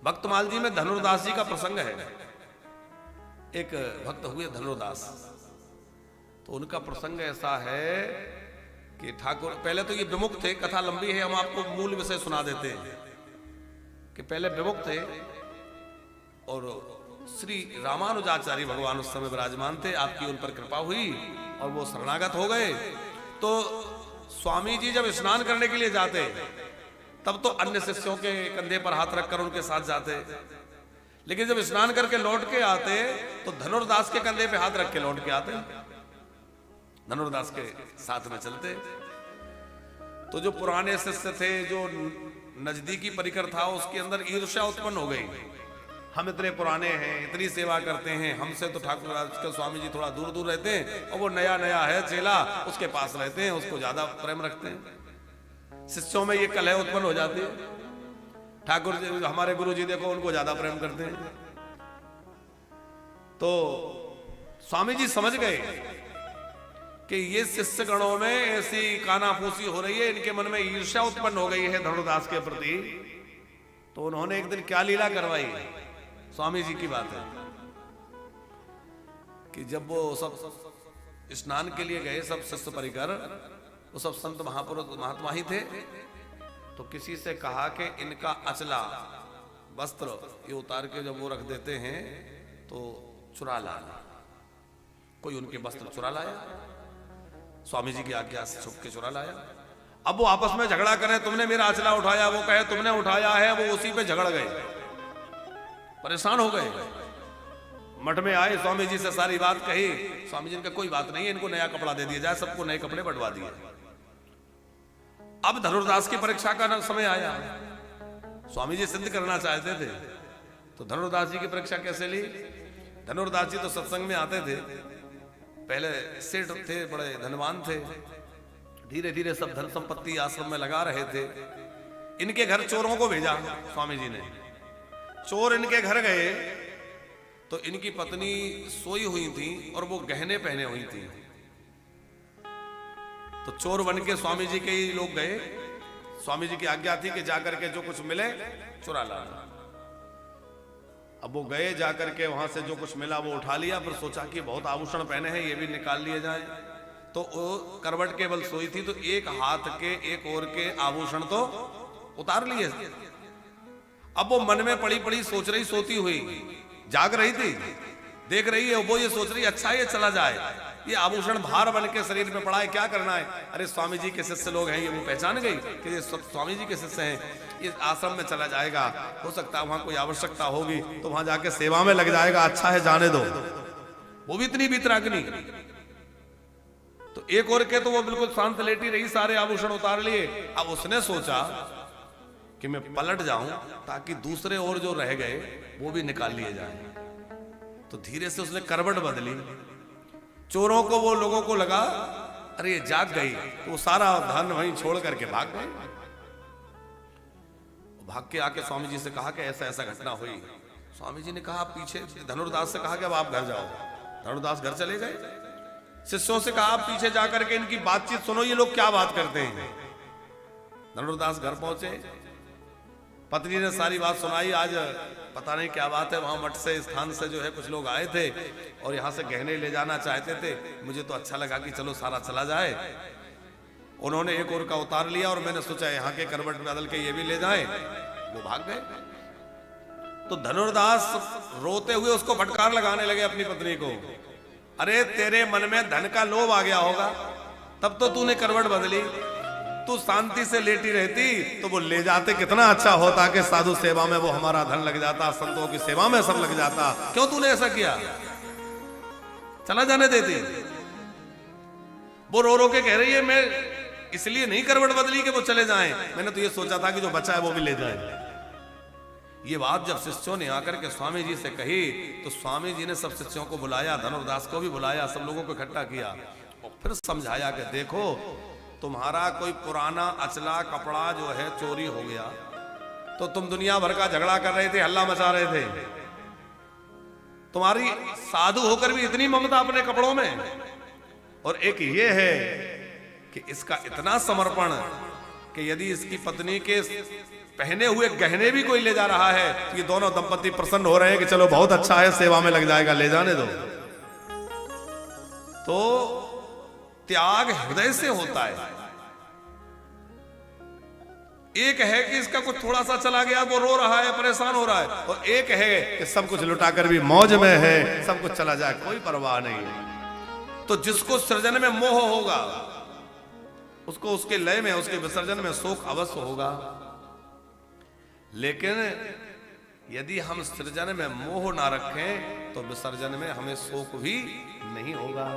भक्तमाल जी में धनुर्दास जी का प्रसंग है। एक भक्त हुए धनुर्दास, तो उनका प्रसंग ऐसा है कि ठाकुर, पहले तो ये विमुख थे, कथा लंबी है, हम आपको मूल विषय सुना देते हैं कि पहले विमुख थे और श्री रामानुजाचार्य भगवान उस समय विराजमान थे, आपकी उन पर कृपा हुई और वो शरणागत हो गए। तो स्वामी जी जब स्नान करने के लिए जाते तब तो अन्य शिष्यों के कंधे पर हाथ रखकर उनके साथ जाते, लेकिन जब स्नान करके लौट के आते तो धनुर्दास के कंधे पे हाथ रख के लौट के आते, धनुर्दास के साथ में चलते। तो जो पुराने शिष्य थे, जो नजदीकी परिकर था, उसके अंदर ईर्ष्या उत्पन्न हो गई। हम इतने पुराने हैं, इतनी सेवा करते हैं, हमसे तो ठाकुर आजकल स्वामी जी थोड़ा दूर दूर रहते हैं और वो नया नया है चेला, उसके पास रहते हैं, उसको ज्यादा प्रेम रखते हैं। शिष्यों में ये कलह उत्पन्न हो जाती है। ठाकुर जी, हमारे गुरु जी देखो, उनको ज्यादा प्रेम करते हैं। तो स्वामी जी समझ गए कि ये शिष्य गणों में ऐसी कानाफूसी हो रही है, इनके मन में ईर्ष्या उत्पन्न हो गई है धनुर्दास के प्रति। तो उन्होंने एक दिन क्या लीला करवाई, स्वामी जी की बात है कि जब वो सब स्नान के लिए गए, सब शिष्य परिकर, वो सब संत महापुरुष महात्मा ही थे, तो किसी से कहा कि इनका अचला वस्त्र ये उतार के जब वो रख देते हैं तो चुरा लाना। कोई उनके वस्त्र चुरा लाया, स्वामी जी की आज्ञा से छुप के चुरा लाया। अब वो आपस में झगड़ा करें, तुमने मेरा अचला उठाया, वो कहे तुमने उठाया है, वो उसी पे झगड़ गए, परेशान हो गए। मठ में आए, स्वामी जी से सारी बात कही। स्वामी जी ने कहा कोई बात नहीं है, इनको नया कपड़ा दे दिया जाए, सबको नए कपड़े बंटवा दिए। अब धनुर्दास की परीक्षा का समय आया, स्वामी जी सिद्ध करना चाहते थे, तो धनुर्दास जी की परीक्षा कैसे ली। धनुर्दास जी तो सत्संग में आते थे, पहले सेठ थे, बड़े धनवान थे, धीरे धीरे सब धन संपत्ति आश्रम में लगा रहे थे। इनके घर चोरों को भेजा स्वामी जी ने, चोर इनके घर गए तो इनकी पत्नी सोई हुई थी और वो गहने पहने हुई थी। तो चोर बन के स्वामी जी के ही लोग गए, स्वामी जी की आज्ञा थी कि जाकर के जो कुछ मिले चुरा लाना। अब वो गए, जाकर के वहां से जो कुछ मिला वो उठा लिया, फिर सोचा कि बहुत आभूषण पहने हैं, ये भी निकाल लिए जाए। तो वो करवट के बल सोई थी, तो एक हाथ के एक ओर के आभूषण तो उतार लिए। अब वो मन में पड़ी पड़ी सोच रही, सोती हुई जाग रही थी, देख रही है, वो ये सोच रही अच्छा ये चला जाए, ये आभूषण भार बन के शरीर में पड़ा है, क्या करना है। अरे स्वामी जी के शिष्य लोग हैं, ये वो पहचान गई कि ये स्वामी जी के शिष्य हैं, ये आश्रम में चला जाएगा, हो सकता है वहां कोई आवश्यकता होगी तो वहां जाके सेवा में लग जाएगा, अच्छा है जाने दो। वो भी इतनी बीतरागनी। तो एक और के तो वो बिल्कुल शांत लेटी रही, सारे आभूषण उतार लिए। अब उसने सोचा कि मैं पलट जाऊं ताकि दूसरे और जो रह गए वो भी निकाल लिए जाएं। तो धीरे से उसने करवट बदली। चोरों को, वो लोगों को लगा अरे ये जाग गई, तो वो सारा धन वहीं छोड़ करके भाग गए। भाग के आके स्वामी जी से कहा कि ऐसा ऐसा घटना हुई। स्वामी जी ने कहा पीछे, धनुर्दास से कहा कि अब आप घर जाओ। धनुर्दास घर चले गए। शिष्यों से कहा आप पीछे जाकर के इनकी बातचीत सुनो, ये लोग क्या बात करते हैं। धनुर्दास घर पहुंचे, पत्नी ने सारी बात सुनाई। आज पता नहीं क्या बात है, वहां मठ से, स्थान से जो है कुछ लोग आए थे और यहाँ से गहने ले जाना चाहते थे, मुझे तो अच्छा लगा कि चलो सारा चला जाए। उन्होंने एक और का उतार लिया और मैंने सोचा यहाँ के करवट बदल के ये भी ले जाएं, वो भाग गए। तो धनुर्दास रोते हुए उसको फटकार लगाने लगे अपनी पत्नी को, अरे तेरे मन में धन का लोभ आ गया होगा, तब तो तूने करवट बदली, तू शांति से लेटी रहती तो वो ले जाते, कितना अच्छा होता कि साधु सेवा में वो हमारा धन लग जाता, संतों की सेवा में सब लग जाता, क्यों तूने ऐसा किया, चला जाने देती। वो रो रो के कह रही है मैं इसलिए नहीं करवट बदली कि वो चले जाएं, मैंने तो ये सोचा था कि जो बचा है वो भी ले जाए। ये बात जब शिष्यों ने आकर के स्वामी जी से कही तो स्वामी जी ने सब शिष्यों को बुलाया, धनुर्दास को भी बुलाया, सब लोगों को इकट्ठा किया और फिर समझाया कि देखो तुम्हारा कोई पुराना अचला कपड़ा जो है चोरी हो गया, तो तुम दुनिया भर का झगड़ा कर रहे थे, हल्ला मचा रहे थे, तुम्हारी साधु होकर भी इतनी ममता अपने कपड़ों में। और एक ये है कि इसका इतना समर्पण कि यदि इसकी पत्नी के पहने हुए गहने भी कोई ले जा रहा है तो ये दोनों दंपति प्रसन्न हो रहे हैं कि चलो बहुत अच्छा है, सेवा में लग जाएगा, ले जाने दो। तो त्याग हृदय से होता है। एक है कि इसका कुछ थोड़ा सा चला गया, वो रो रहा है, परेशान हो रहा है, और एक है कि सब कुछ लुटाकर भी मौज में है, सब कुछ चला जाए कोई परवाह नहीं। तो जिसको सृजन में मोह होगा उसको उसके लय में, उसके विसर्जन में शोक अवश्य होगा। लेकिन यदि हम सृजन में मोह ना रखें तो विसर्जन में हमें शोक भी नहीं होगा।